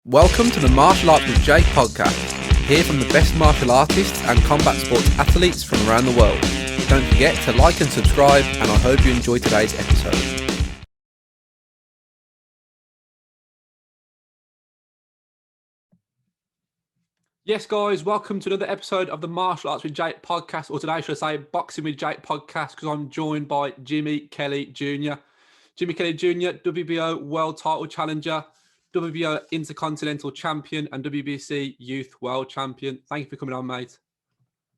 Welcome to the Martial Arts with Jake podcast. Hear from the best martial artists and combat sports athletes from around the world. Don't forget to like and subscribe, and I hope you enjoy today's episode. Yes, guys, welcome to another episode of the Martial Arts with Jake podcast, or today, should I say, Boxing with Jake podcast, because I'm joined by Jimmy Kelly Jr. Jimmy Kilrain Kelly Jr, WBO World Title Challenger, WBO Intercontinental Champion, and WBC Youth World Champion. Thank you for coming on, mate.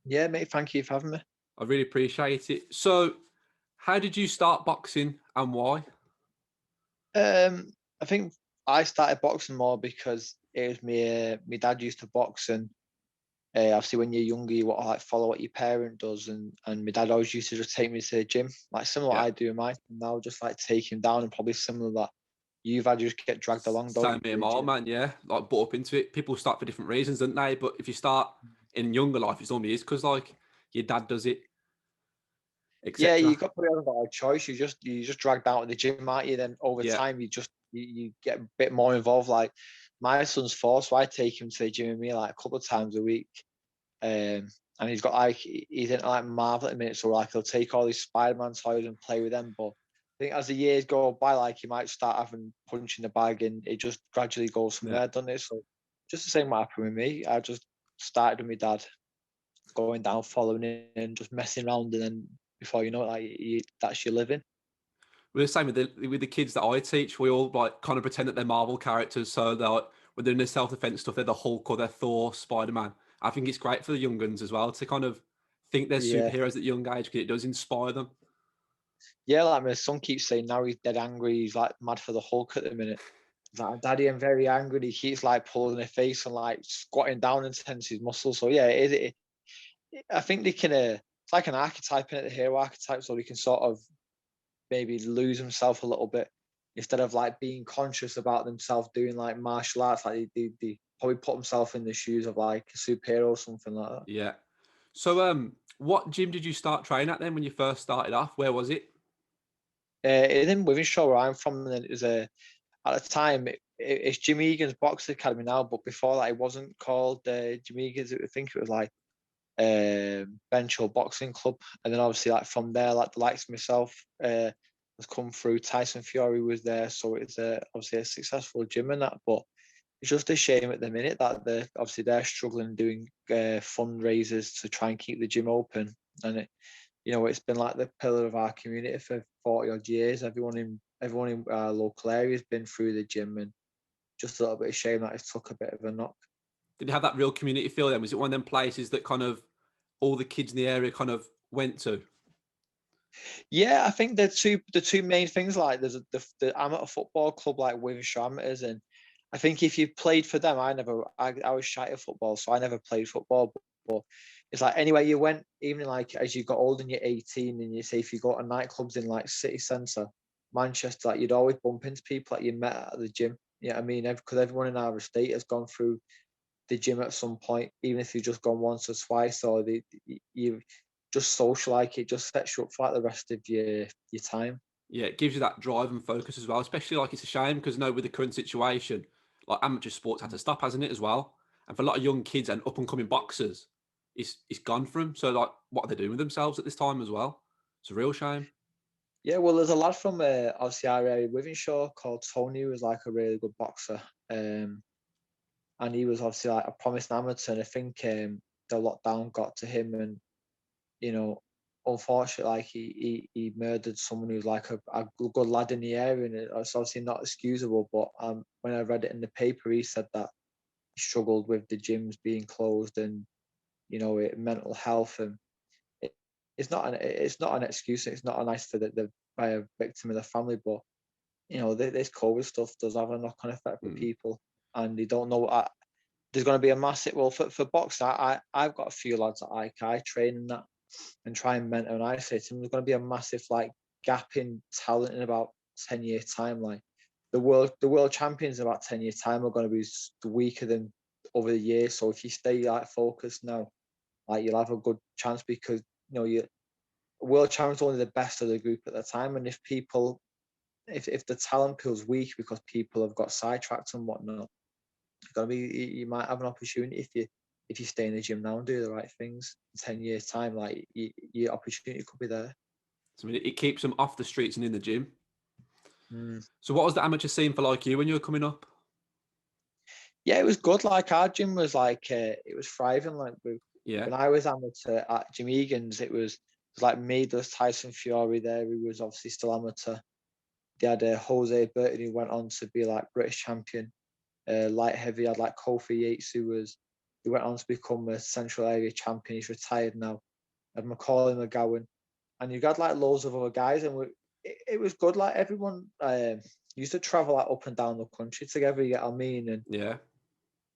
Yeah, mate, thank you for having me. I really appreciate it. So, how did you start boxing and why? I think I started boxing more because it was my dad used to box, and obviously when you're younger, you want to like follow what your parent does, and my dad always used to just take me to the gym, like similar to what I do in mine. And now just like take him down, and probably similar that you've had, just get dragged along. Same me and my man, yeah. Like brought up into it. People start for different reasons, don't they? But if you start in younger life, it's normally is because like your dad does it. Yeah, you got probably haven't got a choice. You just dragged out of the gym, aren't you? Then over time, you get a bit more involved. Like my son's 4, so I take him to the gym with me like a couple of times a week. And he's got like he's into like Marvel at the minute, so like he'll take all these Spider-Man toys and play with them. But I think as the years go by, like he might start having punch in the bag, and it just gradually goes from there, doesn't it? So just the same what happened with me. I just started with my dad, going down, following him, and just messing around, and then before you know it, like that's your living. We're the same with the kids that I teach. We all like kind of pretend that they're Marvel characters, so they're like, when they're doing the self-defense stuff, they're the Hulk or they're Thor, Spider-Man. I think it's great for the young guns as well to kind of think they're superheroes at a young age, because it does inspire them. Yeah, like my son keeps saying now he's dead angry. He's like mad for the Hulk at the minute. He's like, Daddy, I'm very angry. He keeps like pulling their face and like squatting down and tense his muscles. So yeah, I think they can. It's like an archetype in it, the hero archetype, so they can sort of maybe lose himself a little bit instead of like being conscious about themselves doing like martial arts. Like they probably put themselves in the shoes of like a superhero or something like that. Yeah. So, what gym did you start training at then when you first started off? Where was it? In Wivenshaw, where I'm from, and it was at the time it's Jimmy Egan's Boxing Academy now, but before that it wasn't called Jimmy Egan's. I think it was like Bench Hill Boxing Club, and then obviously like from there, like the likes of myself has come through. Tyson Fury was there, so it's obviously a successful gym and that. But it's just a shame at the minute that they're struggling doing fundraisers to try and keep the gym open, and it's been like the pillar of our community for 40 odd years. Everyone in our local area has been through the gym, and just a little bit of shame that it took a bit of a knock. Did you have that real community feel then? Was it one of them places that kind of all the kids in the area kind of went to? Yeah, I think the two main things, like there's the amateur football club like Wivenshaw Amateurs, and I think if you played for them, I was shy of football, so I never played football. But it's like anywhere you went, even like as you got older and you're 18, and you say if you go to nightclubs in like city centre, Manchester, like you'd always bump into people that you met at the gym. You know what I mean? Because everyone in our estate has gone through the gym at some point, even if you've just gone once or twice, or you just social, like it just sets you up for like the rest of your time. Yeah, it gives you that drive and focus as well. Especially like it's a shame because with the current situation, like amateur sports had to stop, hasn't it, as well? And for a lot of young kids and up and coming boxers, it's gone for them. So like, what are they doing with themselves at this time as well? It's a real shame. Yeah, well, there's a lad from obviously our area, Wivenshaw, called Tony, who was like a really good boxer, and he was obviously like a promised amateur. And I think the lockdown got to him, and unfortunately, like he murdered someone who was like a good lad in the area, and it's obviously not excusable. But when I read it in the paper, he said that he struggled with the gyms being closed, and mental health, and it's not an excuse. It's not a nice for the by a victim of the family, but this COVID stuff does have a knock-on effect with people, and they don't know what. There's going to be a massive, well, for boxing, I've got a few lads that I train in that and try and mentor, and I say to them, there's going to be a massive like gap in talent in about 10 years time. Like the world champions in about 10 years time are going to be weaker than over the years. So if you stay like focused now, like you'll have a good chance, because you world champions only the best of the group at the time, and if the talent pool's weak because people have got sidetracked and whatnot, Gotta be. You might have an opportunity if you stay in the gym now and do the right things. In 10 years' time, like your opportunity could be there. So, I mean, it keeps them off the streets and in the gym. Mm. So what was the amateur scene for like you when you were coming up? Yeah, it was good. Like our gym was like it was thriving. Like Yeah. when I was amateur at Jimmy Egan's, it was like me. There was Tyson Fury there, who was obviously still amateur. They had Jose Burton, who went on to be like British champion. Light heavy had like Kofi Yates, who went on to become a Central Area champion. He's retired now. Had Macaulay McGowan, and you got like loads of other guys, and it was good. Like everyone used to travel like up and down the country together. You get what I mean? And Yeah.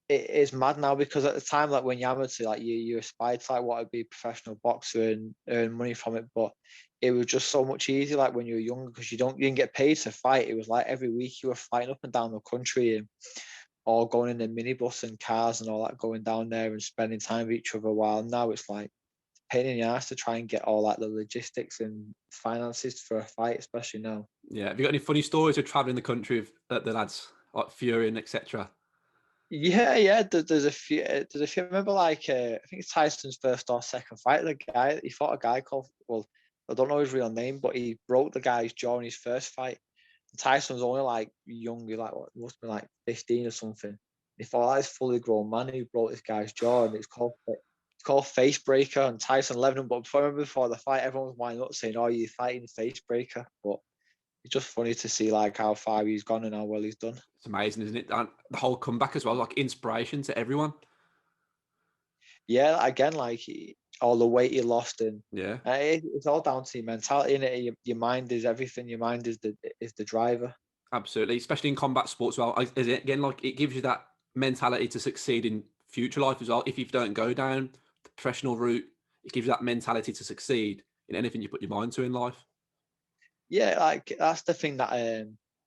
it is mad now because at the time, like when you're amateur, like you aspired to like what would be a professional boxer and earn money from it, but it was just so much easier like when you were younger because you didn't get paid to fight. It was like every week you were fighting up and down the country and or going in the minibus and cars and all that, going down there and spending time with each other. While now it's like pain in the ass to try and get all like the logistics and finances for a fight, especially now. Yeah. Have you got any funny stories of traveling the country with the lads like Fury and etc.? Yeah. There's a few. There's a few. I remember, like, I think it's Tyson's first or second fight. The guy he fought a guy called, well, I don't know his real name, but he broke the guy's jaw in his first fight. Tyson was only like young, he like what must have been like 15 or something. He fought like this fully grown man who broke this guy's jaw, and it's called face breaker. And Tyson left him, but before the fight, everyone was winding up saying, "Oh, you're fighting face breaker," but it's just funny to see like how far he's gone and how well he's done. It's amazing, isn't it? And the whole comeback as well, like inspiration to everyone. Yeah, again, like all the weight he lost, and Yeah. it's all down to your mentality. And your mind is everything. Your mind is the driver. Absolutely, especially in combat sports as well. Is it again like it gives you that mentality to succeed in future life as well? If you don't go down the professional route, it gives you that mentality to succeed in anything you put your mind to in life. Yeah, like that's the thing that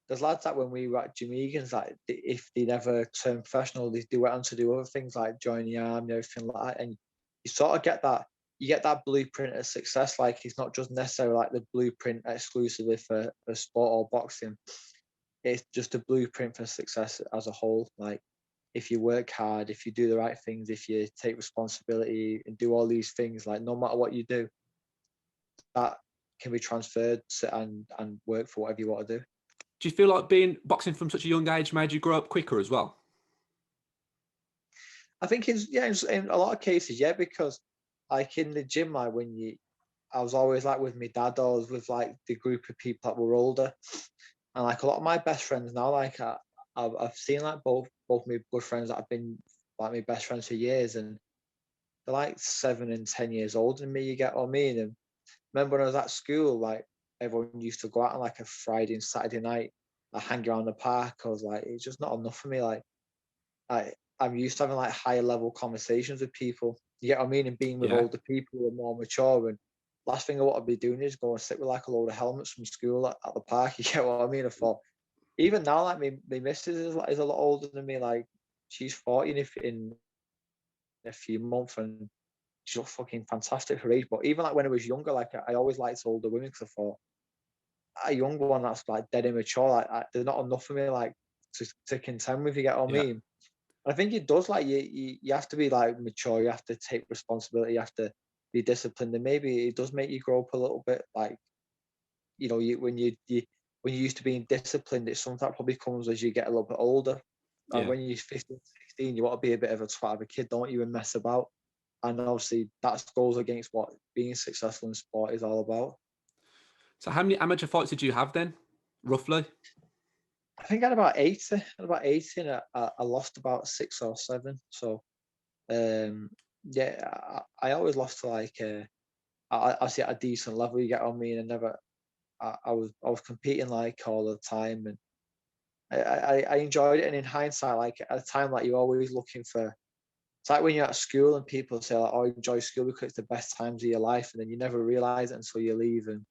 there's lads that when we were at Jimmy Egan's, like if they never turn professional, they went on to do other things like join the army and everything like that. And you sort of get that blueprint of success. Like it's not just necessarily like the blueprint exclusively for sport or boxing. It's just a blueprint for success as a whole. Like if you work hard, if you do the right things, if you take responsibility and do all these things, like no matter what you do, that can be transferred to, and work for whatever you want to do. Do you feel like being boxing from such a young age made you grow up quicker as well? I think in a lot of cases, yeah, because like in the gym, like I was always like with my dad, or I was with like the group of people that were older, and like a lot of my best friends now, like I've seen like both my good friends that have been like my best friends for years, and they're like 7 and 10 years older than me. You get what I mean? And remember when I was at school, like everyone used to go out on like a Friday and Saturday night, like hang around the park. I was like, it's just not enough for me. Like I'm used to having like higher level conversations with people. You get what I mean? And being with Yeah. older people who are more mature. And last thing I want to be doing is go and sit with like a load of helmets from school at the park. You get what I mean? I thought, even now, like my missus is a lot older than me. Like she's 40 in a few months, and she looks fucking fantastic for her age. But even like when I was younger, like I always liked older women because I thought a young one that's like dead immature, like they're not enough for me, like to contend with. You get what I Yeah. mean? I think it does. Like you have to be like mature. You have to take responsibility. You have to be disciplined, and maybe it does make you grow up a little bit. Like when you used to being disciplined, it's something that probably comes as you get a little bit older. And Yeah. when you're 15, 16, you want to be a bit of a twat of a kid, don't you, and mess about. And obviously that goes against what being successful in sport is all about. So how many amateur fights did you have then, roughly? I think I had about 80. And I lost about 6 or 7. So yeah, I always lost to like I see at a decent level. You get on me, and I never. I was competing like all the time, and I enjoyed it. And in hindsight, like at the time, like you're always looking for. It's like when you're at school and people say, like, "Oh, enjoy school because it's the best times of your life," and then you never realize it until you leave. And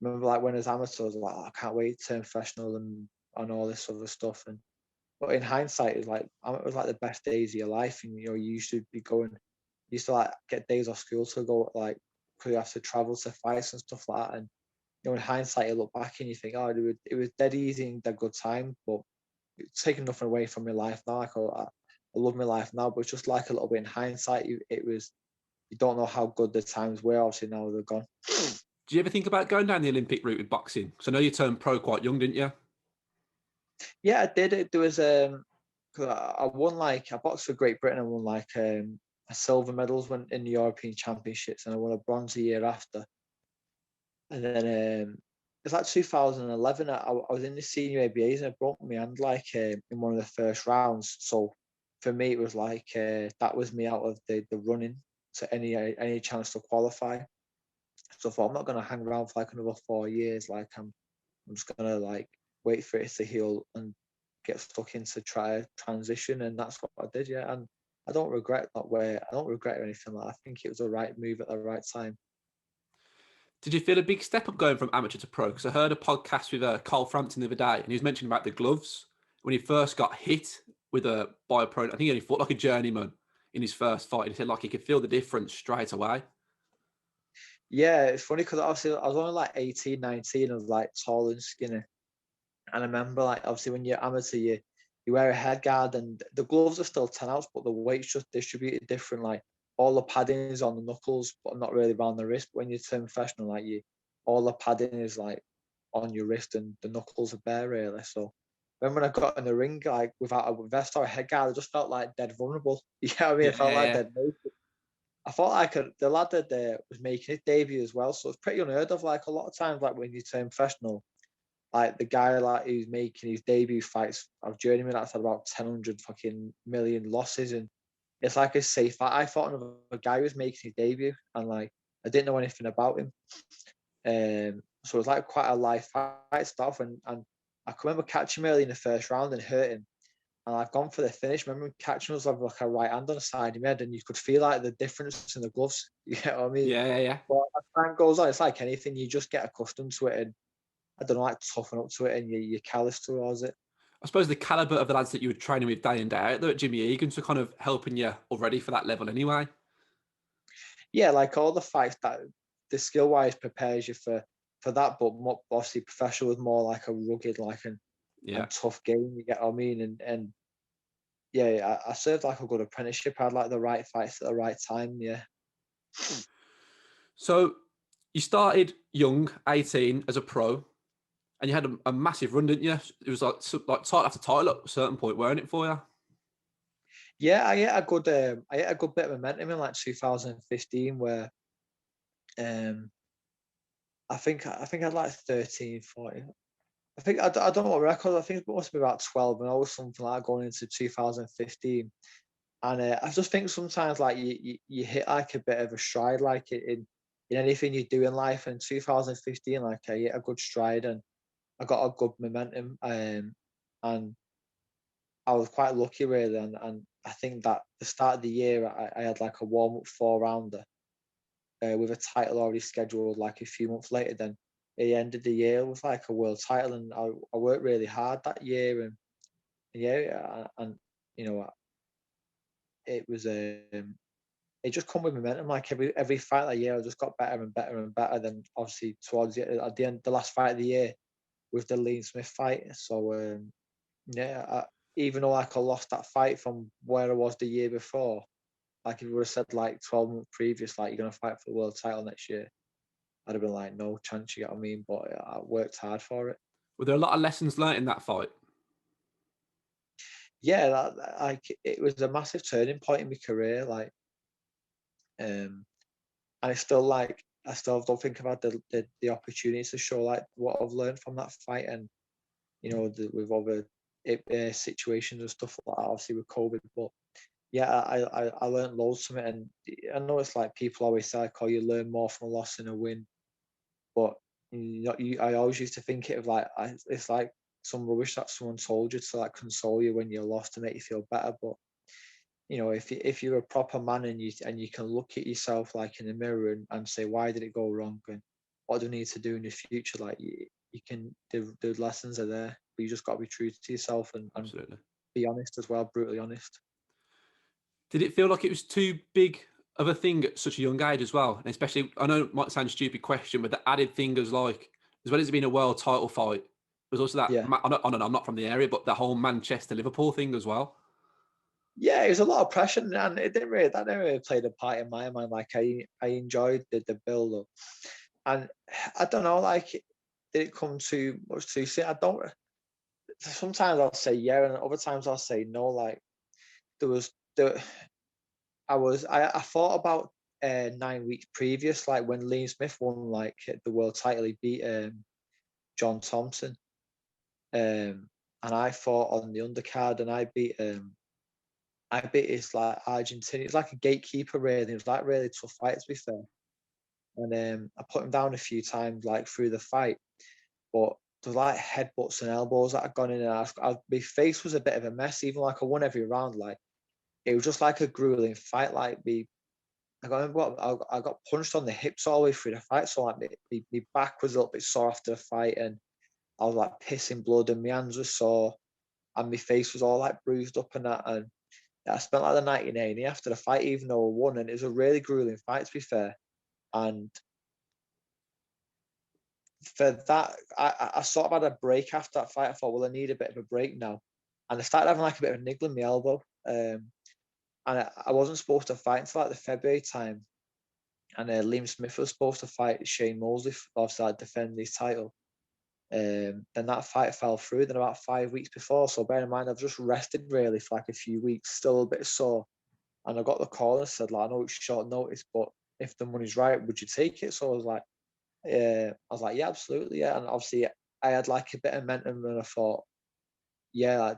remember, like when I was amateur, I was like, oh, "I can't wait to turn professional and all this other stuff." And but in hindsight, it was like the best days of your life, and you used to be going. You used to like get days off school to go like because you have to travel to fights and stuff like that. And in hindsight, you look back and you think, oh, it was dead easy and a good time. But it's taking nothing away from my life now. Like I love my life now, but it's just like a little bit in hindsight. It was, you don't know how good the times were. Obviously now they're gone. Do you ever think about going down the Olympic route with boxing? Because I know you turned pro quite young, didn't you? Yeah, I did it. There was 'cause I won, like, I boxed for Great Britain. I won like a silver medals when in the European Championships, and I won a bronze a year after. And then it's like 2011. I was in the senior ABAs and I broke my hand like in one of the first rounds. So for me, it was like that was me out of the running to any chance to qualify. So I thought, I'm not going to hang around for like another 4 years. Like I'm just going to like wait for it to heal and get stuck into try a transition, and that's what I did. Yeah, and I don't regret not where I don't regret or anything like that. I think it was the right move at the right time. Did you feel a big step up going from amateur to pro? Because I heard a podcast with Carl Frampton the other day, and he was mentioning about the gloves when he first got hit with a bio-pro. I think he only fought like a journeyman in his first fight. He said like he could feel the difference straight away. Yeah, it's funny because obviously I was only like 18, 19. I was like tall and skinny. And I remember like obviously when you're amateur, you wear a head guard and the gloves are still 10 ounce, but the weight's just distributed different. Like all the padding is on the knuckles, but not really around the wrist. But when you turn professional, like all the padding is like on your wrist and the knuckles are bare really. So when I got in the ring, like without a vest or a head guard, I just felt like dead vulnerable. You know what I mean? I felt like Yeah, dead naked. I thought like the lad that was making his debut as well, so it's pretty unheard of. Like a lot of times, like when you turn professional, like the guy like who's making his debut fights of journeyman that's had about 10 fucking million losses, and it's like a safe fight. I thought another guy was making his debut, and like I didn't know anything about him. So it was like quite a live fight stuff, and I can remember catching him early in the first round and hurting. And I've gone for the finish. I remember catching us with like a right hand on the side of my head, and you could feel like the difference in the gloves. You know what I mean? yeah. But as time goes on, it's like anything, you just get accustomed to it, and I don't know, like toughen up to it, and you're callous towards it. I suppose the caliber of the lads that you were training with day in day out there at Jimmy Egan's were kind of helping you already for that level anyway. Yeah, like all the fights that the skill wise prepares you for that, but obviously professional was more like a rugged, like Yeah. and tough game. You get what I mean? And yeah, I served like a good apprenticeship. I had like the right fights at the right time. Yeah. So you started young, 18, as a pro, and you had a massive run, didn't you? It was like title after title at a certain point, weren't it, for you? Yeah, I hit a good bit of momentum in like 2015 where um I think I had like 13, 14. I think I don't know what record. I think it must be about 12, and I was something like that going into 2015. And I just think sometimes like you hit like a bit of a stride like in anything you do in life. And 2015, like I hit a good stride and I got a good momentum. And I was quite lucky really. And I think that the start of the year I had like a warm up 4 rounder with a title already scheduled like a few months later. Then at the end of the year with like a world title, and I worked really hard that year. And yeah, and you know it was it just come with momentum. Like every fight that year, I just got better and better and better. Then obviously towards at the end, the last fight of the year with the Lee Smith fight. So yeah, even though like I lost that fight from where I was the year before, like if you would have said like 12 months previous, like you're gonna fight for the world title next year, I'd have been like, no chance. You get what I mean? But I worked hard for it. Were there a lot of lessons learnt in that fight? Yeah, like it was a massive turning point in my career. Like, and it's still like I still don't think I've had the opportunities to show like what I've learned from that fight. And with other situations and stuff like that, obviously with COVID. But yeah, I learned loads from it. And I know it's like people always say like, oh, you learn more from a loss than a win. But I always used to think it of like it's like some rubbish that someone told you to like console you when you're lost to make you feel better. But if you're a proper man and you can look at yourself like in the mirror and say, why did it go wrong, and what do I need to do in the future, like you can the lessons are there, but you just got to be true to yourself and Absolutely. be honest as well, brutally honest. Did it feel like it was too big of a thing at such a young age as well? And especially, I know it might sound a stupid question, but the added thing is like, as well as it being a world title fight, There's also that, Yeah. I don't know, I'm not from the area, but the whole Manchester Liverpool thing as well. Yeah, it was a lot of pressure, and that didn't really play the part in my mind. Like I enjoyed the build up, and I don't know, like did it come too much too soon? I don't. Sometimes I'll say yeah, and other times I'll say no. Like there was the I thought about 9 weeks previous, like when Liam Smith won like the world title, he beat John Thompson, and I fought on the undercard, and I beat his like Argentinian. It's like a gatekeeper really. It was like really tough fight to be fair. And I put him down a few times like through the fight, but there was like headbutts and elbows that had gone in, and my face was a bit of a mess. Even like I won every round, like it was just like a grueling fight. Like I got punched on the hips all the way through the fight, so like my back was a little bit sore after the fight, and I was like pissing blood, and my hands were sore, and my face was all like bruised up and that, and I spent like the night in A&E after the fight, even though I won, and it was a really grueling fight to be fair. And for that, I sort of had a break after that fight. I thought, well, I need a bit of a break now, and I started having like a bit of a niggle in my elbow, and I wasn't supposed to fight until like the February time, and Liam Smith was supposed to fight Shane Mosley, obviously like, defend his title. Then that fight fell through. Then about 5 weeks before, so bear in mind I've just rested really for like a few weeks, still a bit sore. And I got the call and said, like, I know it's short notice, but if the money's right, would you take it? So I was like, yeah, absolutely, yeah. And obviously, I had like a bit of momentum, and I thought, yeah,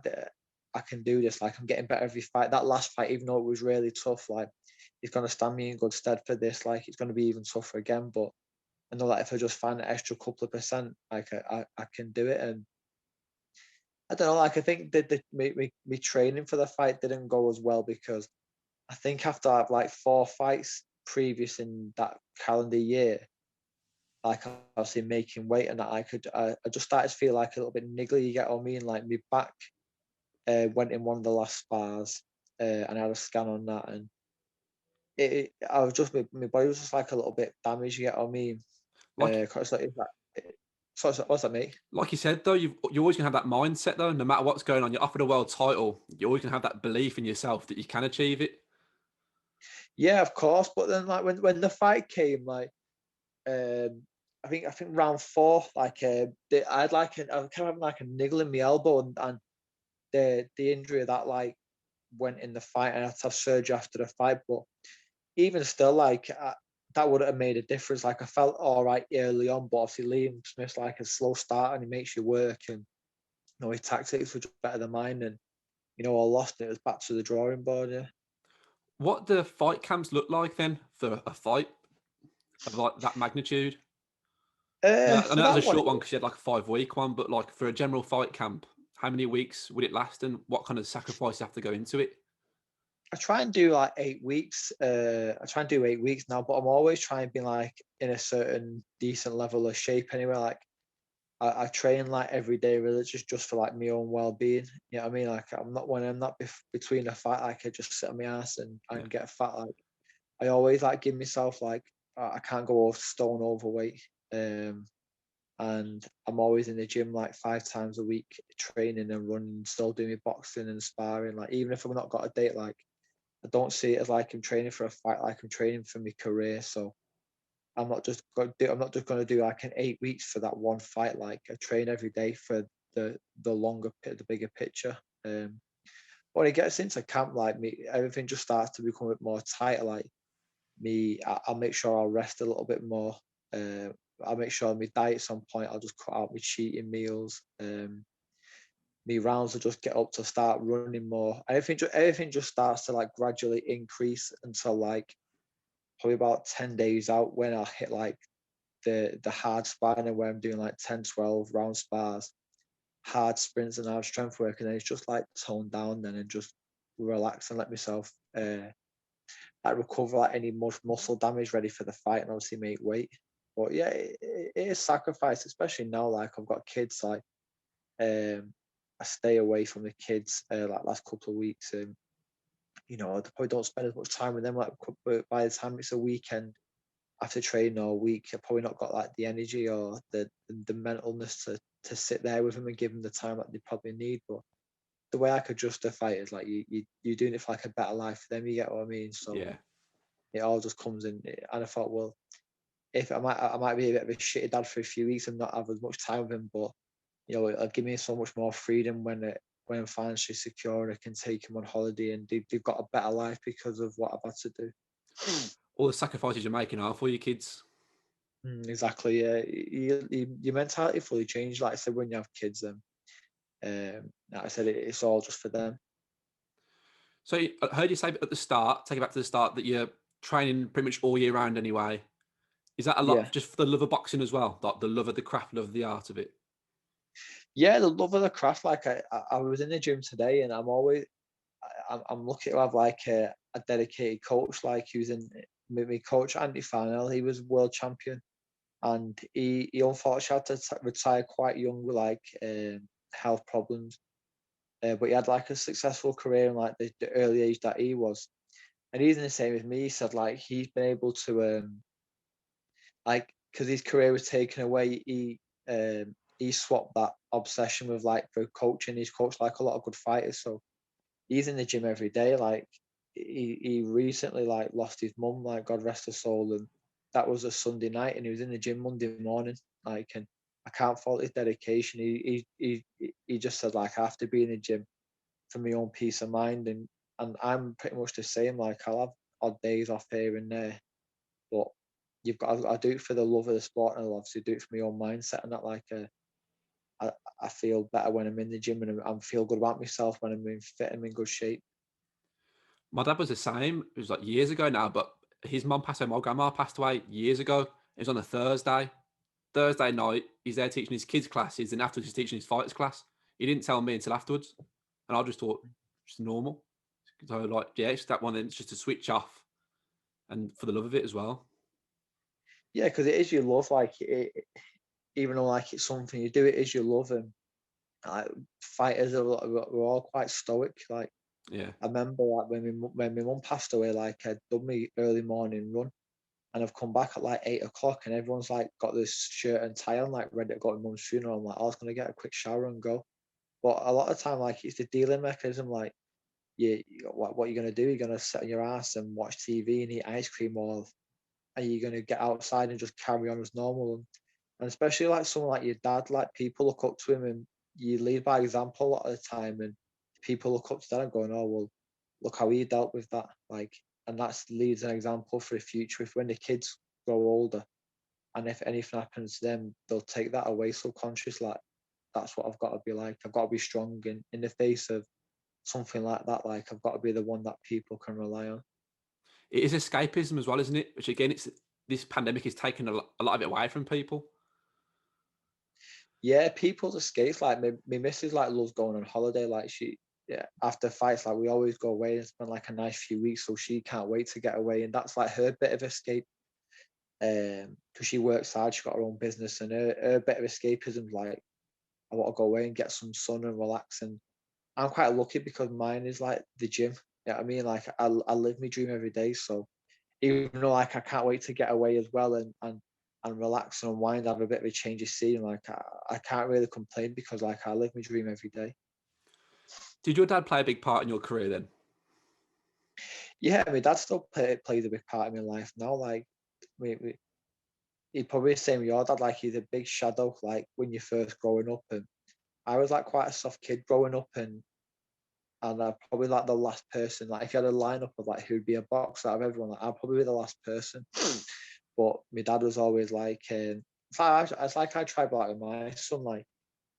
I can do this. Like, I'm getting better every fight. That last fight, even though it was really tough, like, it's gonna stand me in good stead for this. Like, it's gonna be even tougher again. But I know that if I just find an extra couple of percent, like, I can do it. And I don't know, like, I think that me training for the fight didn't go as well because I think after like 4 fights previous in that calendar year, like obviously making weight and that I just started to feel like a little bit niggly, you get what I mean? Like my back went in one of the last spars, and I had a scan on that, and I was just my body was just like a little bit damaged, you get what I mean? Like 'Cause it's like, so what's that, mate? like you said though, you're always gonna have that mindset though, no matter what's going on. You're offered a world title, you're always gonna have that belief in yourself that you can achieve it. Yeah, of course. But then like when the fight came, like I think round four, like I had like I was kind of having like a niggle in my elbow, and the injury of that like went in the fight, and I had to have surgery after the fight. But even still, like that would have made a difference. Like I felt all right early on, but obviously Liam Smith's like a slow start, and he makes you work, and his tactics were just better than mine, and I lost, and it was back to the drawing board. Yeah. What do fight camps look like then for a fight of like that magnitude? I For know that was a that one, short one because you had like a 5 week one, but like for a general fight camp, how many weeks would it last, and what kind of sacrifice you have to go into it? I try and do like 8 weeks. I try and do 8 weeks now, but I'm always trying to be like in a certain decent level of shape anyway. Like I train like every day really just for like my own well-being. You know what I mean? Like when I'm not between a fight, like I just sit on my ass Yeah, and get fat. Like I always like give myself like I can't go over stone overweight. And I'm always in the gym like 5 times a week, training and running, still doing my boxing and sparring. Like even if I've not got a date, like I don't see it as like I'm training for a fight, like I'm training for my career. So I'm not just going to do like an 8 weeks for that one fight. Like I train every day for the bigger picture. When it gets into camp, like me, everything just starts to become a bit more tighter. Like I'll make sure I'll rest a little bit more. I'll make sure my diet's on point. I'll just cut out my cheating meals. My rounds will just get up to start running more. Everything just starts to like gradually increase until like probably about 10 days out when I hit like the hard sparring where I'm doing like 10, 12 round spars, hard sprints and hard strength work, and then it's just like tone down then and just relax and let myself like recover like any muscle damage ready for the fight and obviously make weight. But yeah, it is sacrifice, especially now like I've got kids. Like I stay away from the kids like last couple of weeks, and I probably don't spend as much time with them. Like by the time it's a weekend after training all week, I've probably not got like the energy or the mentalness to sit there with them and give them the time that they probably need. But the way I could justify it is like you're doing it for like a better life for them. You get what I mean? So Yeah. it all just comes in. And I thought, well, if I might be a bit of a shitty dad for a few weeks and not have as much time with him, but it'll give me so much more freedom when I'm financially secure and I can take him on holiday and they've got a better life because of what I've had to do. All the sacrifices you're making are for your kids. Exactly. Yeah, your mentality fully changed. Like I said, when you have kids, like I said, it's all just for them. So I heard you say at the start, take it back to the start, that you're training pretty much all year round anyway. Is that a Yeah, lot just for the love of boxing as well? Like the love of the craft, love of the art of it? yeah. The love of the craft. Like I was in the gym today, and I'm lucky to have like a dedicated coach, like who's in with me. Coach Andy Farnell, he was world champion, and he unfortunately had to retire quite young with like health problems. But he had like a successful career in like the early age that he was. And he's in the same as me. He said like he's been able to like because his career was taken away, he swapped that obsession with like for coaching. He's coached like a lot of good fighters. So he's in the gym every day. Like he recently like lost his mum, like God rest her soul, and that was a Sunday night, and he was in the gym Monday morning. Like, and I can't fault his dedication. He just said like I have to be in the gym for my own peace of mind, and I'm pretty much the same. Like I'll have odd days off here and there, but I do it for the love of the sport, and I'll obviously do it for my own mindset, and that like I feel better when I'm in the gym, and I feel good about myself when I'm in fit and in good shape. My dad was the same. It was like years ago now, but his mum passed away. My grandma passed away years ago. It was on a Thursday. Thursday night, he's there teaching his kids' classes, and afterwards he's teaching his fighters' class. He didn't tell me until afterwards, and I just thought it's normal. So like, yeah, it's that one. Then it's just to switch off, and for the love of it as well. Yeah, because it is your love. Like even though like it's something you do, it is your love, and like fighters we're all quite stoic. Like Yeah, I remember like when my mum passed away, like I'd done my early morning run, and I've come back at like 8 o'clock, and everyone's like got this shirt and tie on, like ready to go to mum's funeral. I'm like, I was gonna get a quick shower and go, but a lot of time, like it's the dealing mechanism. Like, what you're gonna do? You're gonna sit on your ass and watch TV and eat ice cream, or are you gonna get outside and just carry on as normal? And especially like someone like your dad, like people look up to him, and you lead by example a lot of the time, and people look up to that and going, oh well, look how he dealt with that. Like, and that's leads an example for the future. If when the kids grow older, and if anything happens to them, they'll take that away subconscious. Like, that's what I've got to be like. I've got to be strong in the face of something like that. Like, I've got to be the one that people can rely on. it is escapism as well, isn't it? Which again, it's this pandemic is taking a lot of it away from people. Yeah, people's escapes. Like, my missus like loves going on holiday. Like, yeah, after fights, like we always go away and spend like a nice few weeks. So she can't wait to get away, and that's like her bit of escape. Because she works hard, she's got her own business, and her bit of escapism is like, I want to go away and get some sun and relax. And I'm quite lucky because mine is like the gym. You know what I mean? Like I live my dream every day. So even though like I can't wait to get away as well and relax and unwind, have a bit of a change of scene, like I can't really complain because like I live my dream every day. Did your dad play a big part in your career then? Yeah, my dad still plays a big part in my life now. Like we he'd probably the same with your dad. Like he's a big shadow. Like when you're first growing up, and I was like quite a soft kid growing up, and I'm probably like the last person. Like if you had a lineup of like who'd be a boxer out of everyone, like, I'd probably be the last person. But my dad was always like, it's like I tried like with my son. Like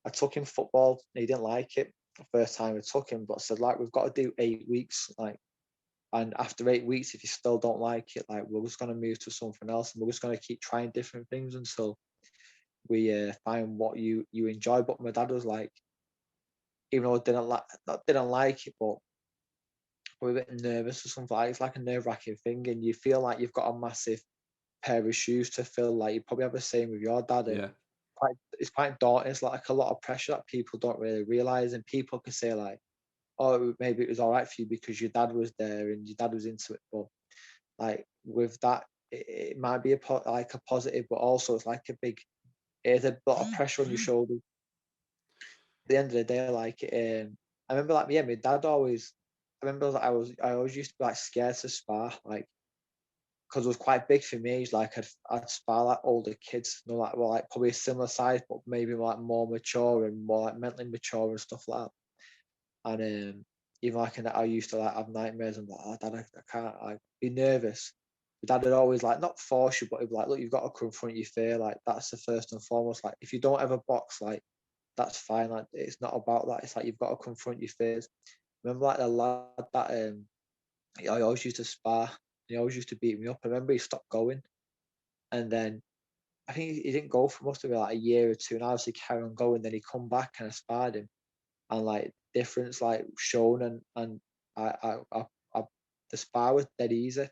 I took him football, and he didn't like it the first time I took him, but I said like we've got to do 8 weeks, like, and after 8 weeks, if you still don't like it, like we're just gonna move to something else, and we're just gonna keep trying different things until we find what you enjoy. But my dad was like, even though I didn't like it, but we're a bit nervous or something. Like, it's like a nerve-wracking thing, and you feel like you've got a massive pair of shoes to fill. Like you probably have the same with your dad, and Yeah. it's quite daunting. It's like a lot of pressure that people don't really realize, and people can say like, "Oh, maybe it was all right for you because your dad was there and your dad was into it." But like with that, it might be like a positive, but also it's like a big. It's a lot of pressure on your shoulders. the end of the day, like I remember like my dad always. I remember that I always used to be like scared to spar, like because it was quite big for me. Like I'd spar like older kids, like well, like probably a similar size, but maybe like more mature and more like mentally mature and stuff like that. And even like I used to like have nightmares and like, oh, dad, I can't like be nervous. But dad would always like not force you, but he'd be like, look, you've got to confront your fear. Like that's the first and foremost. Like if you don't ever box, like that's fine. Like it's not about that. It's like you've got to confront your fears. Remember like the lad that I always used to spar. He always used to beat me up. I remember he stopped going, and then I think he didn't go for must have been like a year or two, and obviously carry on going. Then he come back and I sparred him, and like difference like shown, and I, I, I, I the spar was dead easy.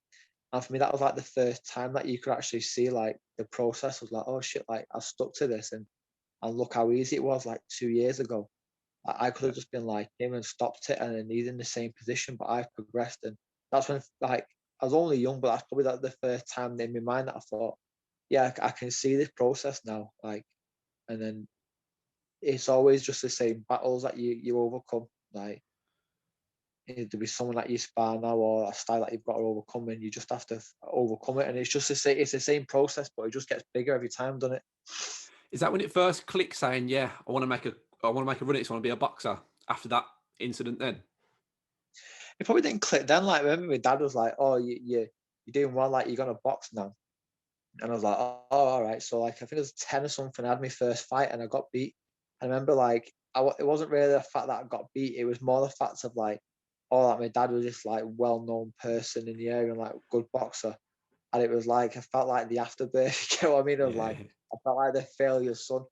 And for me, that was like the first time that you could actually see like the process was like, oh shit, like I've stuck to this, and look how easy it was like 2 years ago. I could Yeah. have just been like him and stopped it, and then he's in the same position, but I've progressed, and that's when like I was only young, but that's probably like the first time in my mind that I thought, yeah, I can see this process now, like, and then it's always just the same battles that you overcome, like there'll be someone that you spar now or a style that you've got to overcome, and you just have to overcome it, and it's just it's the same process, but it just gets bigger every time, doesn't it? Is that when it first clicked saying, yeah, I want to make a run at this, I want to be a boxer after that incident then? It probably didn't click then. Like, remember my dad was like, "Oh, you're doing well. Like, you're gonna box now." And I was like, "Oh, all right." So like, I think it was 10 or something. I had my first fight and I got beat. I remember like, it wasn't really the fact that I got beat. It was more the fact of like, oh, like my dad was this like well-known person in the area and like good boxer. And it was like I felt like the afterbirth. You know what I mean? It was Yeah. like I felt like the failure's son.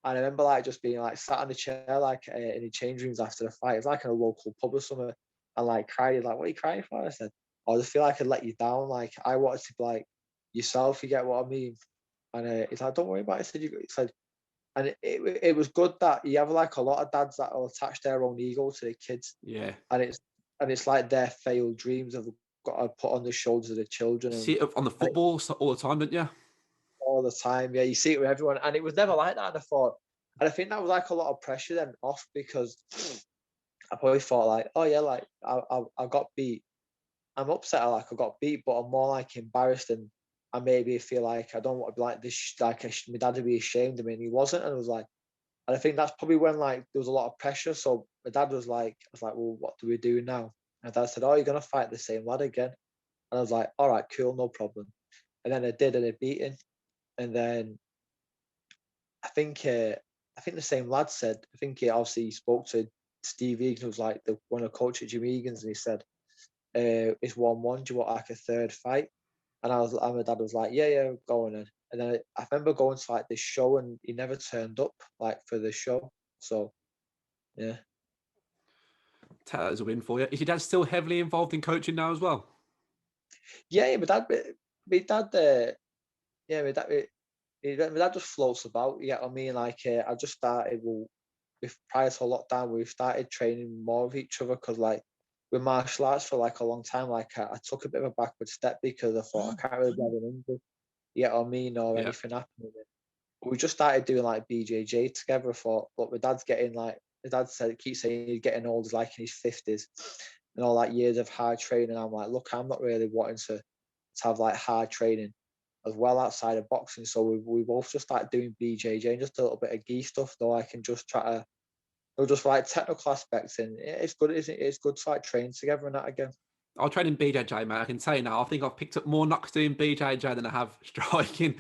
And I remember like just being like sat in the chair like in the change rooms after the fight. It was like in a local pub or something. And like cried, like, what are you crying for? I said, oh, I just feel like I let you down. Like I wanted to be like yourself, you get what I mean? And it's like, don't worry about it. I said, it's like, and it was good that you have like a lot of dads that will attach their own ego to their kids, Yeah. and it's like their failed dreams have got to put on the shoulders of the children, You see it on the and football all the time, don't you? all the time. Yeah, you see it with everyone, and it was never like that. And I thought, and I think that was like a lot of pressure then off because I probably thought like, oh yeah, like I got beat. I'm upset like I got beat, but I'm more like embarrassed and I maybe feel like I don't want to be like this. Like my dad would be ashamed of me, and he wasn't. And I was like, and I think that's probably when like there was a lot of pressure. So my dad was like, I was like, well, what do we do now? And dad said, oh, you're gonna fight the same lad again. And I was like, all right, cool, no problem. And then I did, and I beat him. And then I think the same lad said, I think he obviously spoke to Steve Egan, who was like the one of the coach at Jimmy Egan's, and he said, it's 1-1. Do you want like a third fight? And my dad was like, yeah, go on then. And then I remember going to like this show, and he never turned up like for the show. So yeah, Take that as a win for you. Is your dad still heavily involved in coaching now as well? yeah, my dad, yeah, my dad just floats about. You get what I mean? Like I just started. Well, prior to lockdown, we started training more with each other because like with martial arts for like a long time, like I took a bit of a backward step because I thought I can't really get an injury. You get what I mean? Or Yeah. anything happening. We just started doing like BJJ together. I thought, but my dad's getting like my dad said keeps saying he's getting old, he's like in his 50s, and all that years of hard training. I'm like, look, I'm not really wanting to have like hard training as well outside of boxing. So we both just started doing BJJ and just a little bit of gi stuff, though I can just try to just like technical aspects, and it's good, isn't it? It's good to like train together and that again. I'll train in BJJ, mate. I can tell you now. I think I've picked up more knocks doing BJJ than I have striking.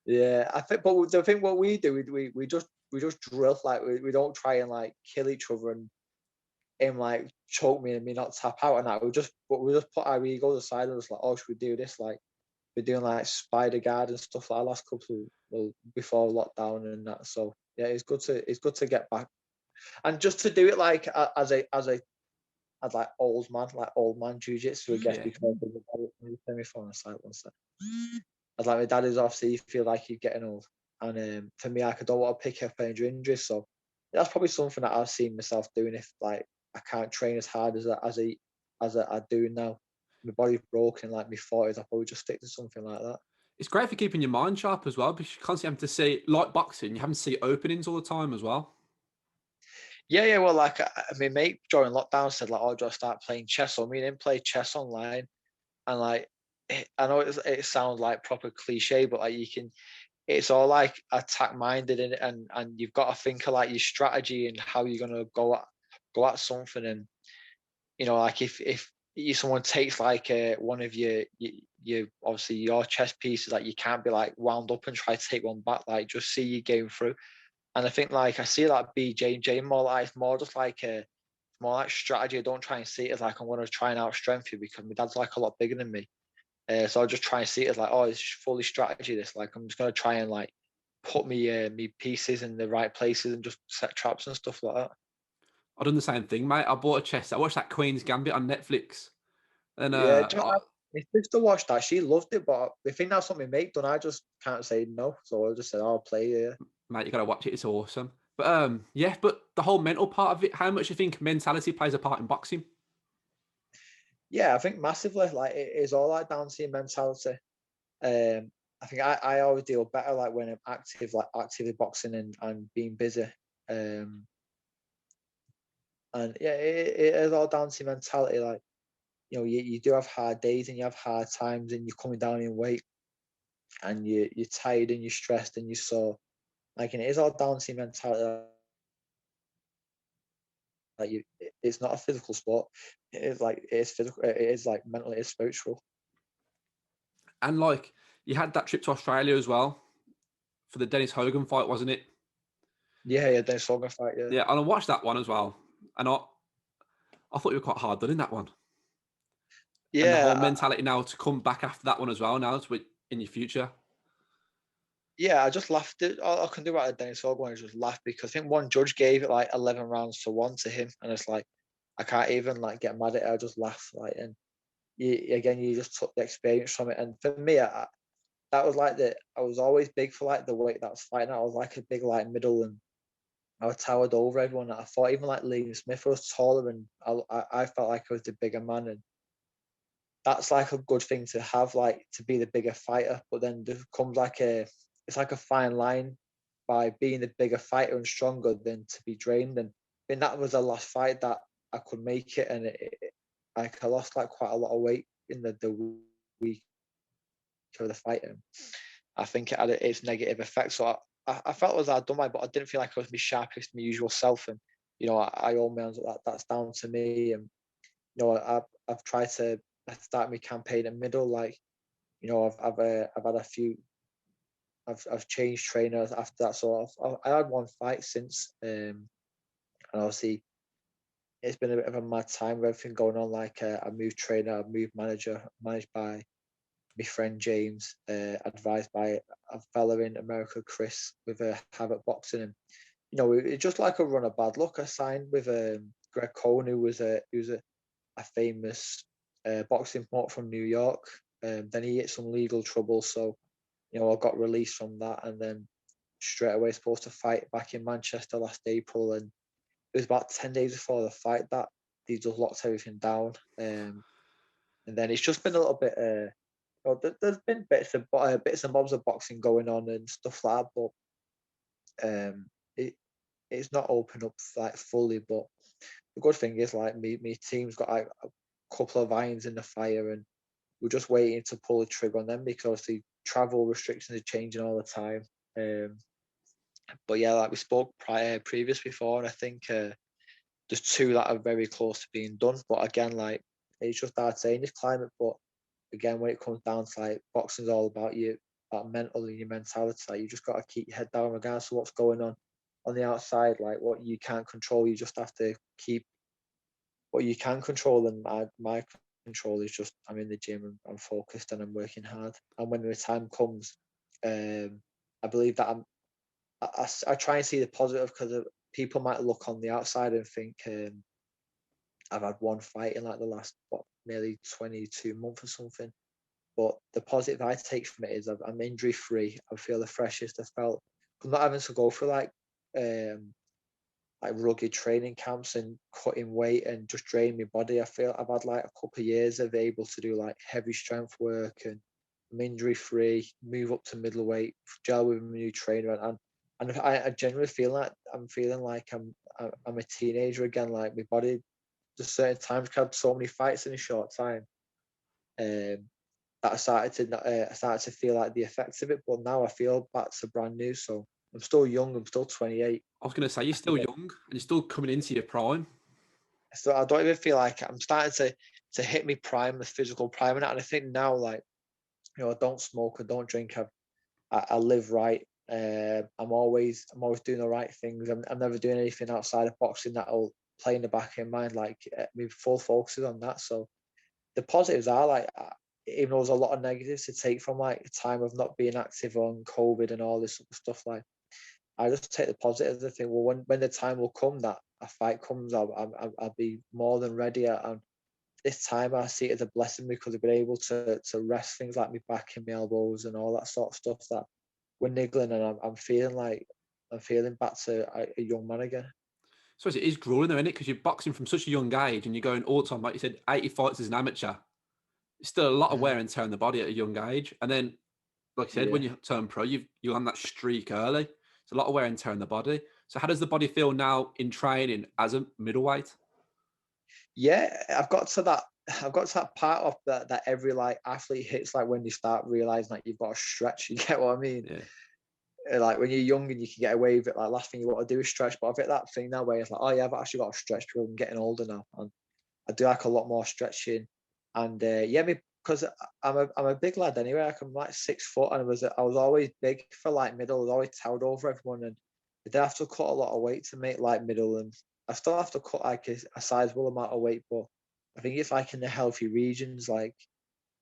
Yeah, I think, but the thing what we do, we just drill, like we don't try and like kill each other and him like choke me and me not tap out and that. We just put our egos aside and just like, oh, should we do this? Like we're doing like spider guard and stuff like last couple well before lockdown and that. So yeah, it's good to get back and just to do it like as like old man jiu-jitsu, I guess, Yeah. because of let me phone aside one sec. As like my dad is obviously feel like he's getting old, and for me, like, I don't want to pick up any injuries, so that's probably something that I've seen myself doing if like I can't train as hard as I do now. My body's broken in like my 40s. I'll probably just stick to something like that. It's great for keeping your mind sharp as well, because you constantly have to see, like boxing, you have to see openings all the time as well. Yeah. Well, like my mate during lockdown said, like, "Oh, do I start playing chess?" So me and him play chess online, and like, I know it sounds like proper cliche, but like you can, it's all like attack minded, and you've got to think of like your strategy and how you're gonna go at something. And like if someone takes like one of your obviously your chess pieces, like you can't be like wound up and try to take one back. Like just see your game through. And I think like I see like BJ more like it's more just like a more like strategy. I don't try and see it as like I'm going to try and out strength you because my dad's like a lot bigger than me. So I just try and see it as like, oh, it's fully strategy. This like I'm just going to try and like put me pieces in the right places and just set traps and stuff like that. I've done the same thing, mate. I bought a chess. I watched that Queen's Gambit on Netflix, and Yeah, my sister watched that. She loved it, but the thing that's what my mate done. I just can't say no, so I just said I'll play. Yeah, mate, you gotta watch it. It's awesome. But yeah. But the whole mental part of it. How much do you think mentality plays a part in boxing? yeah, I think massively. Like it is all like down to your mentality. I think I always deal better like when I'm active, like actively boxing and being busy. Um, and yeah, it is all down to your mentality. Like you do have hard days and you have hard times, and you're coming down in weight, and you're tired and you're stressed and you're sore. Like, and it is all down to your mentality. Like it's not a physical sport. It is physical. It is like mentally, it's spiritual. And like, you had that trip to Australia as well for the Dennis Hogan fight, wasn't it? Yeah, yeah. Then Soga fight. Yeah, Yeah, and I watched that one as well, and I thought you were quite hard done in that one. And the whole yeah, mentality now to come back after that one as well now to in your future. yeah. I just laughed. All I can do about the Dennis Soga one is just laugh because I think one judge gave it like 11 rounds to 1 to him, and it's like I can't even like get mad at it. I just laugh like, and you just took the experience from it. And for me, that was like I was always big for like the weight that was fighting. I was like a big like middle, and I was towered over everyone. I thought even like Liam Smith was taller, and I felt like I was the bigger man, and that's like a good thing to have, like to be the bigger fighter. But then there comes like it's like a fine line by being the bigger fighter and stronger than to be drained. And I think that was the last fight that I could make it, and like I lost like quite a lot of weight in the week of the fight. And I think it had its negative effect. So I felt as I'd done my, but I didn't feel like I was my sharpest, my usual self. And I own my own, that's down to me. And I've tried to start my campaign in middle. Like I've had a few. I've changed trainers after that. So I had one fight since, and obviously it's been a bit of a mad time with everything going on. Like I moved trainer, I moved manager, managed by my friend James, advised by a fella in America, Chris, with a Havoc Boxing. And it's just like a run of bad luck. I signed with Greg Cohen, who was a famous boxing promoter from New York. Then he hit some legal trouble, so I got released from that, and then straight away supposed to fight back in Manchester last April. And it was about 10 days before the fight that he just locked everything down. And then it's just been a little bit. There's been bits and bobs of boxing going on and stuff like that, but it's not open up like fully. But the good thing is like me team's got like a couple of irons in the fire, and we're just waiting to pull the trigger on them because the travel restrictions are changing all the time. Um, but yeah, like we spoke previous before, and I think there's two that are very close to being done. But again, like it's just hard saying this climate. But again, when it comes down to like boxing's all about you, about mental and your mentality. Like you just got to keep your head down regardless of what's going on the outside. Like what you can't control, you just have to keep what you can control. And my control is just I'm in the gym and I'm focused and I'm working hard. And when the time comes, I believe that I try and see the positive because people might look on the outside and think I've had one fight in like the last nearly 22 months or something. But the positive I take from it is I'm injury free. I feel the freshest I felt. I'm not having to go through like rugged training camps and cutting weight and just draining my body. I feel I've had like a couple of years of able to do like heavy strength work, and I'm injury free, move up to middleweight, gel with a new trainer, and I generally feel like I'm feeling like I'm I'm a teenager again. Like my body, just certain times, I had so many fights in a short time. That I started to feel like the effects of it. But now I feel back to brand new. So I'm still young. I'm still 28. I was going to say, you're still young and you're still coming into your prime. So I don't even feel like I'm starting to hit me prime, the physical prime, and I think now, like, I don't smoke, I don't drink, I live right. I'm always doing the right things. I'm never doing anything outside of boxing that'll play in the back of my mind. Like, my full focus is on that. So the positives are like, even though there's a lot of negatives to take from like the time of not being active on COVID and all this stuff, like I just take the positives and think, well, when the time will come that a fight comes, I'll be more than ready. And this time I see it as a blessing because I've been able to rest things like my back and my elbows and all that sort of stuff that were niggling, and I'm feeling back to a young man again. So it is grueling though, isn't it? Because you're boxing from such a young age and you're going all the time, like you said, 80 fights as an amateur. It's still a lot of wear and tear on the body at a young age. And then, like you said, when you turn pro, you're on that streak early. It's a lot of wear and tear on the body. So how does the body feel now in training as a middleweight? Yeah, I've got to that part of that every like athlete hits, like when you start realizing that you've got to stretch. You get what I mean? Yeah. Like when you're young and you can get away with it, like last thing you want to do is stretch. But I've hit that thing now where it's like, oh yeah, I've actually got to stretch because I'm getting older now, and I do like a lot more stretching. And because I'm a big lad anyway. Like I'm like 6 foot, and I was always big for like middle. I was always towered over everyone, and I did have to cut a lot of weight to make like middle, and I still have to cut like a sizable amount of weight. But I think it's like in the healthy regions, like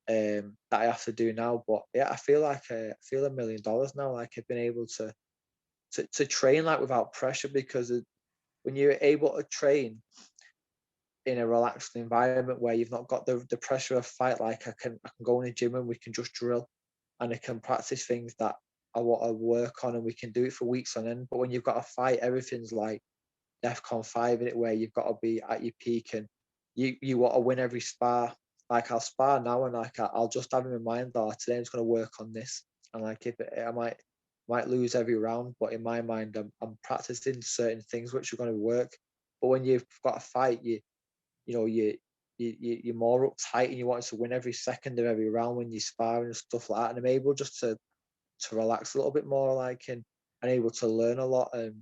that I have to do now. But yeah, I feel like I feel $1 million now. Like I've been able to train like without pressure, because when you're able to train in a relaxed environment where you've not got the pressure of fight, like I can go in the gym and we can just drill, and I can practice things that I want to work on, and we can do it for weeks on end. But when you've got a fight, everything's like DEFCON 5 in it, where you've got to be at your peak, and you want to win every spar. Like I'll spar now, and like I'll just have in my mind, oh, today I'm just going to work on this, and like if I might lose every round, but in my mind I'm practicing certain things which are going to work. But when you've got a fight, you're more uptight and you want to win every second of every round when you spar and stuff like that. And I'm able just to relax a little bit more, like, and able to learn a lot, and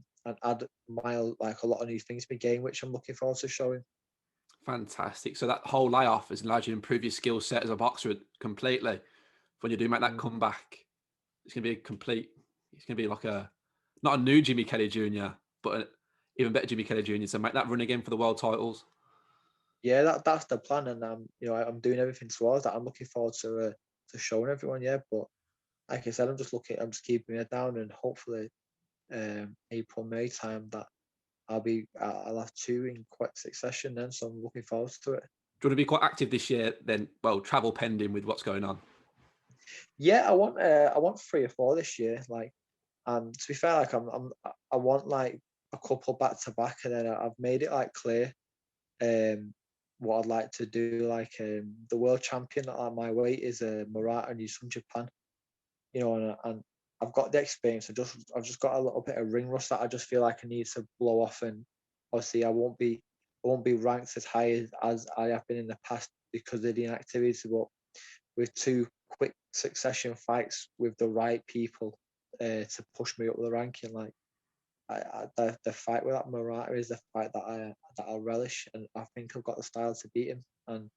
add like a lot of new things to my game, which I'm looking forward to showing. Fantastic. So that whole layoff has allowed you to improve your skill set as a boxer completely. When you do make that comeback, it's going to be it's going to be like not a new Jimmy Kelly Jr., but an even better Jimmy Kelly Jr. So make that run again for the world titles. Yeah, that's the plan, and I'm doing everything towards that. I'm looking forward to showing everyone. Yeah, but like I said, I'm just keeping it down, and hopefully, April, May time that I'll have 2 in quick succession then. So I'm looking forward to it. Do you want to be quite active this year then? Well, travel pending with what's going on. Yeah, I want 3 or 4 this year. Like, to be fair, like I want like a couple back to back, and then I've made it like clear what I'd like to do. Like the world champion at my weight is Murata, and he's from Japan. And I've got the experience. I've just got a little bit of ring rust that I just feel like I need to blow off. And obviously, I won't be ranked as high as I have been in the past because of the inactivity. But with 2 quick succession fights with the right people to push me up the ranking, like the fight with that Murata is the fight that I'll relish, and I think I've got the style to beat him, and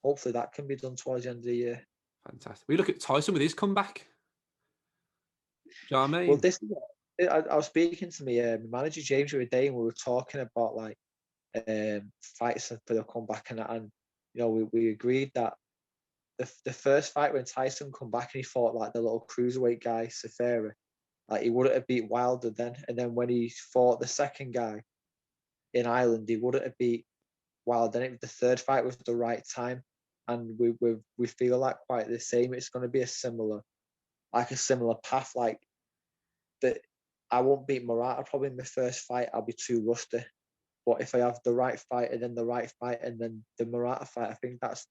hopefully that can be done towards the end of the year. Fantastic. We look at Tyson with his comeback. Do you know what I mean? Well, this is I was speaking to my manager James the other day, and we were talking about like fights for the comeback, and we agreed that the first fight when Tyson come back and he fought like the little cruiserweight guy Furys, like he wouldn't have beat Wilder then, and then when he fought the second guy in Ireland, he wouldn't have beat Wilder. Then the third fight was the right time, and we feel like quite the same. It's going to be a similar path, like that. I won't beat Murata probably in the first fight. I'll be too rusty. But if I have the right fight and then the right fight and then the Murata fight, I think that's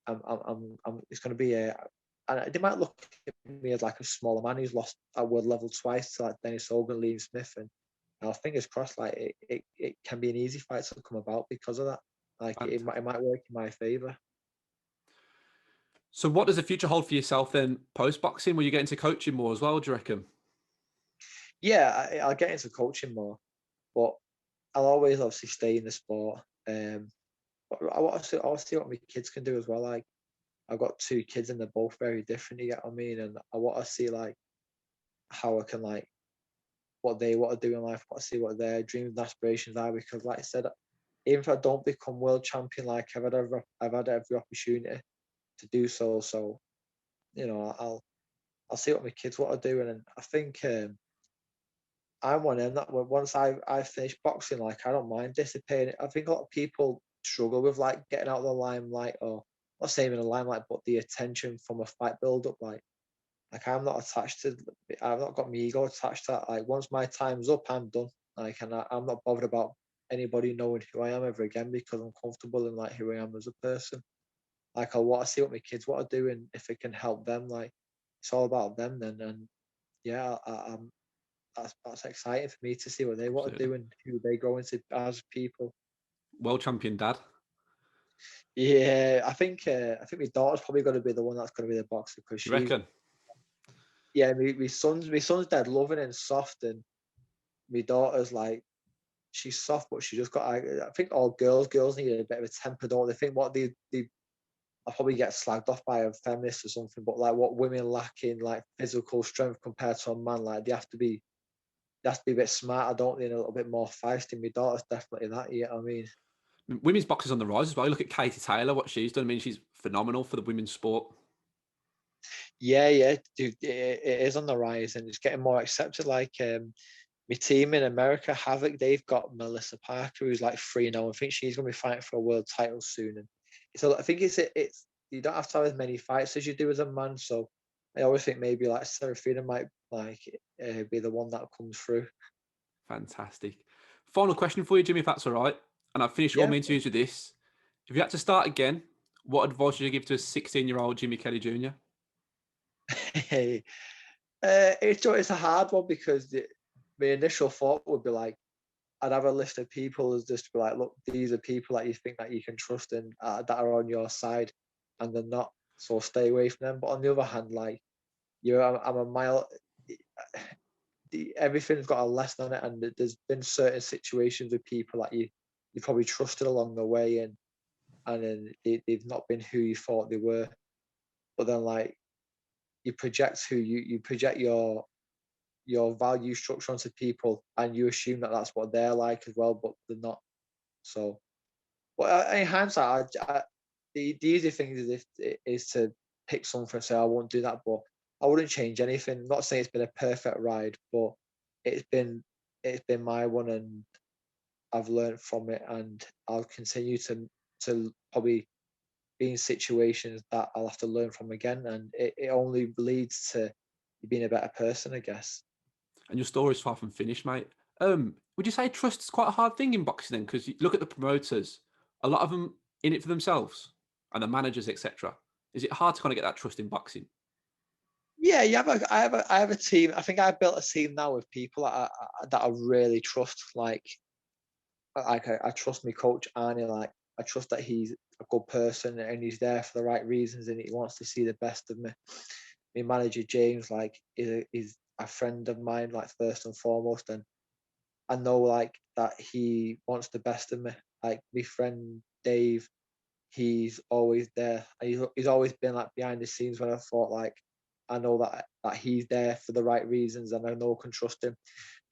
it's going to be and they might look at me as like a smaller man who's lost at world level twice to like Dennis Hogan, Liam Smith, and Now, fingers crossed, like it can be an easy fight to come about because of that. Like it might work in my favor. So what does the future hold for yourself then post boxing? Will you get into coaching more as well, do you reckon? Yeah, I'll get into coaching more, but I'll always obviously stay in the sport. But I want to see what my kids can do as well. Like I've got two kids and they're both very different. You get what I mean? And I want to see like how I can like what they want to do in life. I want to see what their dreams and aspirations are because, like I said, even if I don't become world champion, like I've had every opportunity to do so. So I'll see what my kids want to do, and I think I'm one of them that once I finish boxing, like I don't mind dissipating. I think a lot of people struggle with like getting out of the limelight, or not saying in the limelight, but the attention from a fight build up. Like I'm not attached to, I've not got my ego attached to that. Like once my time's up, I'm done. Like and I'm not bothered about anybody knowing who I am ever again because I'm comfortable in like who I am as a person. Like I want to see what my kids want to do, and if it can help them, like it's all about them then. And yeah, I'm that's exciting for me to see what they want to Absolutely. do and who they grow into as people. World champion dad. Yeah, I think my daughter's probably going to be the one that's going to be the boxer because You she's reckon? yeah. My son's dead loving and soft, and my daughter's like she's soft, but she just got. I think all girls need a bit of a temper, don't they? Think what they I'll probably get slagged off by a feminist or something, but like what women lack in like physical strength compared to a man, like they have to be a bit smarter, don't they, and a little bit more feisty. My daughter's definitely that, yeah. I mean, Women's boxing's on the rise as well. You look at Katie Taylor, what she's done. I mean, she's phenomenal for the women's sport. yeah, dude, it is on the rise and it's getting more accepted. Like my team in America, Havoc, they've got Melissa Parker, who's like 3-0. I think she's going to be fighting for a world title soon. And so I think it's you don't have to have as many fights as you do as a man. So I always think maybe like Serafina might like be the one that comes through. Fantastic. Final question for you, Jimmy, if that's all right. And I've finished all Yeah. my interviews with this. If you had to start again, what advice would you give to a 16-year-old Jimmy Kelly Jr.? Hey, it's a hard one because my initial thought would be like, I'd have a list of people as just be like, look, these are people that you think that you can trust and that are on your side, and they're not. So stay away from them. But on the other hand, like I'm a mile. Everything's got a lesson on it, and there's been certain situations with people that you probably trusted along the way, and then they've not been who you thought they were. But then like you project you project your value structure onto people, and you assume that that's what they're like as well, but they're not. So, but in hindsight, the easy thing is to pick something and say I won't do that, but I wouldn't change anything. I'm not saying it's been a perfect ride, but it's been it's been my one, and I've learned from it, and I'll continue to probably be in situations that I'll have to learn from again, and it only leads to being a better person, I guess. And your story's far from finished, mate. Would you say trust is quite a hard thing in boxing then? Because you look at the promoters, a lot of them in it for themselves, and the managers, etc. Is it hard to kind of get that trust in boxing? Yeah, I have a team. I think I've built a team now with people that I really trust. Like I trust my coach Arnie. Like I trust that he's a good person and he's there for the right reasons and he wants to see the best of me. My manager James, like, is a friend of mine, like first and foremost, and I know like that he wants the best of me. Like my friend Dave, he's always there. He's always been like behind the scenes when I thought like I know that he's there for the right reasons and I know I can trust him.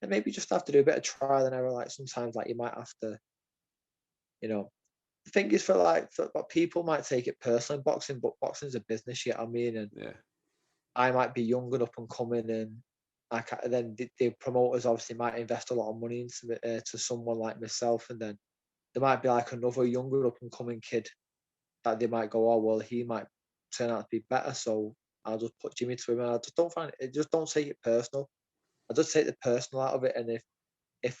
And maybe just have to do a bit of trial and error. Like sometimes like you might have to, you know, the thing is for what people might take it personally in boxing, but boxing's a business, you know what I mean? And Yeah. I might be young and up and coming and then the promoters obviously might invest a lot of money into to someone like myself, and then there might be like another younger up and coming kid that they might go, oh well, he might turn out to be better, so I'll just put Jimmy to him. And I just don't find it. Just don't take it personal. I just take the personal out of it. And if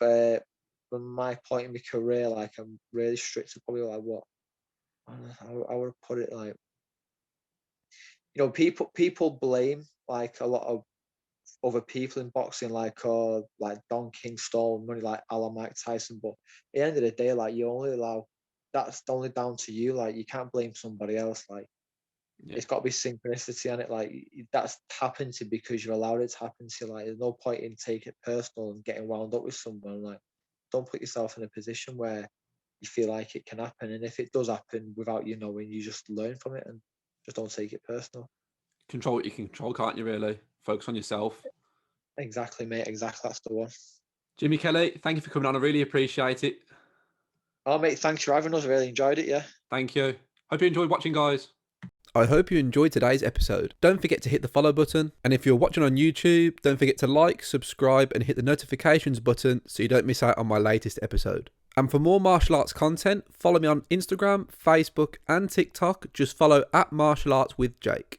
from my point in my career, like I'm really strict to probably like what I would have put it like, people blame like a lot of other people in boxing, like Don King stole money, like Alan Mike Tyson. But at the end of the day, like you only allow that's only down to you. Like you can't blame somebody else. Like Yeah. it's got to be synchronicity on it. Like that's happened to because you're allowed it to happen to. Like there's no point in taking it personal and getting wound up with someone. Like don't put yourself in a position where you feel like it can happen. And if it does happen without you knowing, you just learn from it and just don't take it personal. Control what you can control, can't you? Really focus on yourself. Exactly, mate. Exactly, that's the one. Jimmy Kelly, thank you for coming on. I really appreciate it. Oh, mate, thanks for having us. Really enjoyed it. Yeah. Thank you. Hope you enjoyed watching, guys. I hope you enjoyed today's episode. Don't forget to hit the follow button. And if you're watching on YouTube, don't forget to like, subscribe, and hit the notifications button so you don't miss out on my latest episode. And for more martial arts content, follow me on Instagram, Facebook, and TikTok. Just follow @martialartswithjake.